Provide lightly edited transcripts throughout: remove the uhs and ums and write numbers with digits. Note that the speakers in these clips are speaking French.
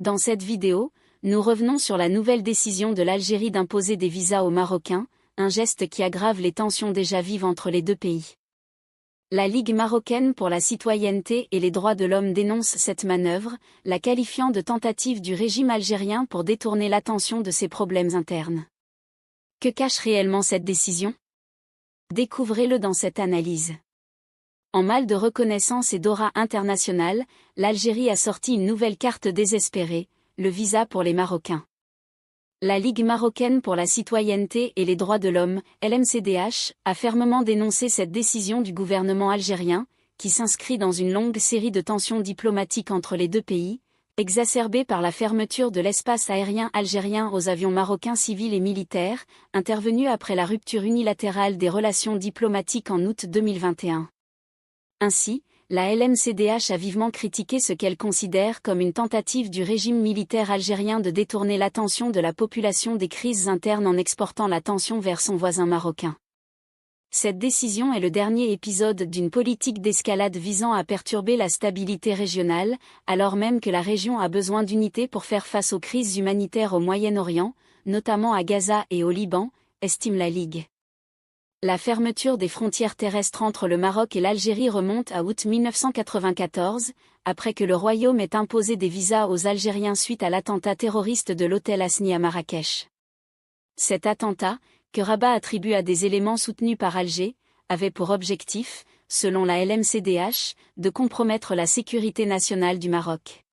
Dans cette vidéo, nous revenons sur la nouvelle décision de l'Algérie d'imposer des visas aux Marocains, un geste qui aggrave les tensions déjà vives entre les deux pays. La Ligue marocaine pour la citoyenneté et les droits de l'homme dénonce cette manœuvre, la qualifiant de tentative du régime algérien pour détourner l'attention de ses problèmes internes. Que cache réellement cette décision? Découvrez-le dans cette analyse. En mal de reconnaissance et d'aura internationale, l'Algérie a sorti une nouvelle carte désespérée, le visa pour les Marocains. La Ligue marocaine pour la citoyenneté et les droits de l'homme, LMCDH, a fermement dénoncé cette décision du gouvernement algérien, qui s'inscrit dans une longue série de tensions diplomatiques entre les deux pays, exacerbées par la fermeture de l'espace aérien algérien aux avions marocains civils et militaires, intervenue après la rupture unilatérale des relations diplomatiques en août 2021. Ainsi, la LMCDH a vivement critiqué ce qu'elle considère comme une tentative du régime militaire algérien de détourner l'attention de la population des crises internes en exportant la tension vers son voisin marocain. Cette décision est le dernier épisode d'une politique d'escalade visant à perturber la stabilité régionale, alors même que la région a besoin d'unité pour faire face aux crises humanitaires au Moyen-Orient, notamment à Gaza et au Liban, estime la Ligue. La fermeture des frontières terrestres entre le Maroc et l'Algérie remonte à août 1994, après que le Royaume ait imposé des visas aux Algériens suite à l'attentat terroriste de l'hôtel Hasni à Marrakech. Cet attentat, que Rabat attribue à des éléments soutenus par Alger, avait pour objectif, selon la LMCDH, de compromettre la sécurité nationale du Maroc.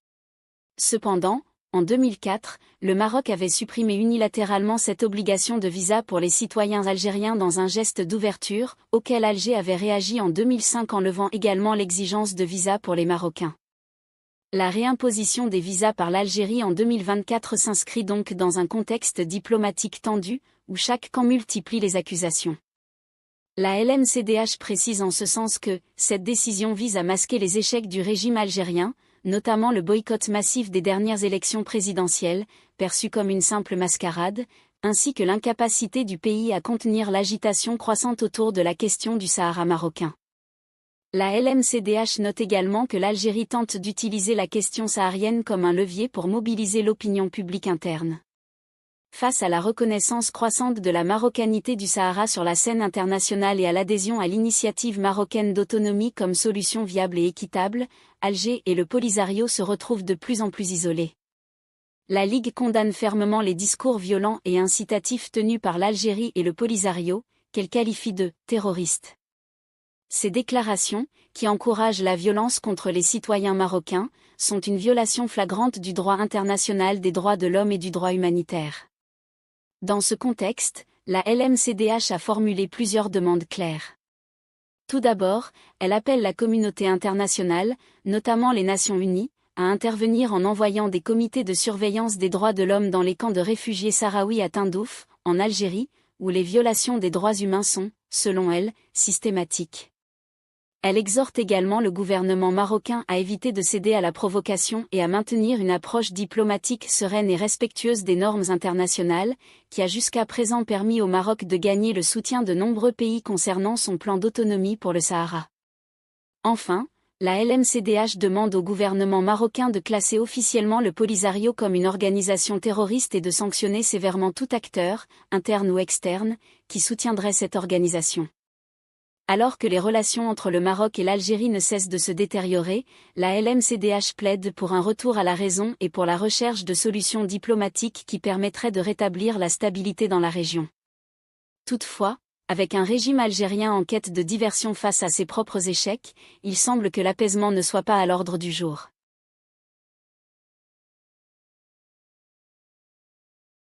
Cependant, en 2004, le Maroc avait supprimé unilatéralement cette obligation de visa pour les citoyens algériens dans un geste d'ouverture, auquel Alger avait réagi en 2005 en levant également l'exigence de visa pour les Marocains. La réimposition des visas par l'Algérie en 2024 s'inscrit donc dans un contexte diplomatique tendu, où chaque camp multiplie les accusations. La LMCDH précise en ce sens que cette décision vise à masquer les échecs du régime algérien, notamment le boycott massif des dernières élections présidentielles, perçu comme une simple mascarade, ainsi que l'incapacité du pays à contenir l'agitation croissante autour de la question du Sahara marocain. La LMCDH note également que l'Algérie tente d'utiliser la question saharienne comme un levier pour mobiliser l'opinion publique interne. Face à la reconnaissance croissante de la marocanité du Sahara sur la scène internationale et à l'adhésion à l'initiative marocaine d'autonomie comme solution viable et équitable, Alger et le Polisario se retrouvent de plus en plus isolés. La Ligue condamne fermement les discours violents et incitatifs tenus par l'Algérie et le Polisario, qu'elle qualifie de « terroristes ». Ces déclarations, qui encouragent la violence contre les citoyens marocains, sont une violation flagrante du droit international des droits de l'homme et du droit humanitaire. Dans ce contexte, la LMCDH a formulé plusieurs demandes claires. Tout d'abord, elle appelle la communauté internationale, notamment les Nations Unies, à intervenir en envoyant des comités de surveillance des droits de l'homme dans les camps de réfugiés sahraouis à Tindouf, en Algérie, où les violations des droits humains sont, selon elle, systématiques. Elle exhorte également le gouvernement marocain à éviter de céder à la provocation et à maintenir une approche diplomatique sereine et respectueuse des normes internationales, qui a jusqu'à présent permis au Maroc de gagner le soutien de nombreux pays concernant son plan d'autonomie pour le Sahara. Enfin, la LMCDH demande au gouvernement marocain de classer officiellement le Polisario comme une organisation terroriste et de sanctionner sévèrement tout acteur, interne ou externe, qui soutiendrait cette organisation. Alors que les relations entre le Maroc et l'Algérie ne cessent de se détériorer, la LMCDH plaide pour un retour à la raison et pour la recherche de solutions diplomatiques qui permettraient de rétablir la stabilité dans la région. Toutefois, avec un régime algérien en quête de diversion face à ses propres échecs, il semble que l'apaisement ne soit pas à l'ordre du jour.